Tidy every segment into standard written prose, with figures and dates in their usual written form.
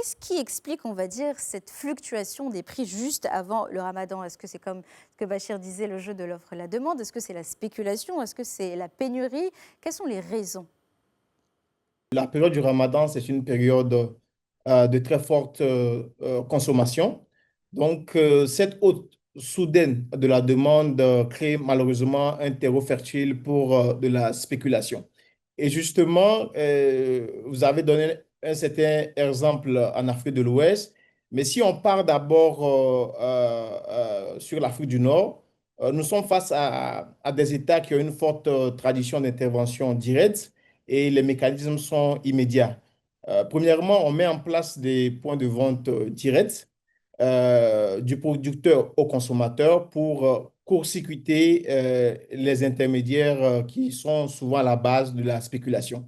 qu'est-ce qui explique, on va dire, cette fluctuation des prix juste avant le ramadan? Est-ce que c'est comme ce que Bachir disait, le jeu de l'offre et la demande? Est-ce que c'est la spéculation? Est-ce que c'est la pénurie? Quelles sont les raisons? La période du Ramadan, c'est une période de très forte consommation. Donc, cette hausse soudaine de la demande crée malheureusement un terreau fertile pour de la spéculation. Et justement, vous avez donné un certain exemple en Afrique de l'Ouest, mais si on part d'abord sur l'Afrique du Nord, nous sommes face à des États qui ont une forte tradition d'intervention directe et les mécanismes sont immédiats. Premièrement, on met en place des points de vente directs du producteur au consommateur pour court-circuiter les intermédiaires qui sont souvent à la base de la spéculation.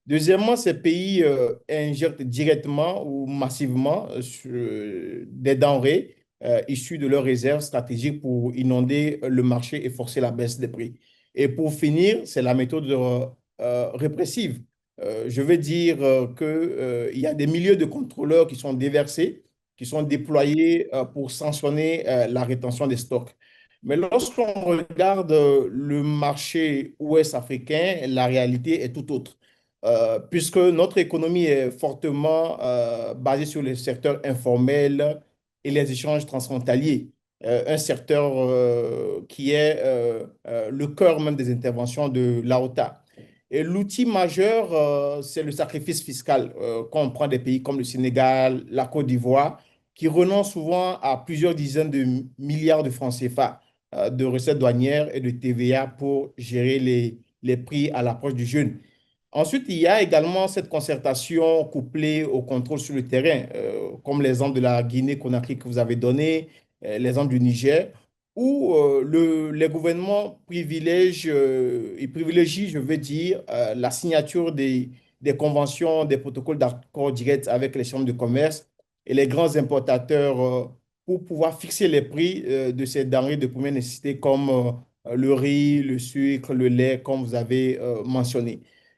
Deuxièmement, ces pays injectent directement ou massivement des denrées issues de leurs réserves stratégiques pour inonder le marché et forcer la baisse des prix. Et pour finir, c'est la méthode répressive. Je veux dire il y a des milliers de contrôleurs qui sont déversés, qui sont déployés pour sanctionner la rétention des stocks. Mais lorsqu'on regarde le marché ouest africain, la réalité est tout autre. Puisque notre économie est fortement basée sur le secteur informel et les échanges transfrontaliers, un secteur qui est le cœur même des interventions de l'AOTA. Et l'outil majeur, c'est le sacrifice fiscal. Quand on prend des pays comme le Sénégal, la Côte d'Ivoire, qui renoncent souvent à plusieurs dizaines de milliards de francs CFA de recettes douanières et de TVA pour gérer les prix à l'approche du jeûne. Ensuite, il y a également cette concertation couplée au contrôle sur le terrain, comme l'exemple de la Guinée-Conakry que vous avez donné, l'exemple du Niger, où les gouvernements privilégient, je veux dire, la signature des conventions, des protocoles d'accord directs avec les chambres de commerce et les grands importateurs pour pouvoir fixer les prix de ces denrées de première nécessité comme le riz, le sucre, le lait, comme vous avez mentionné.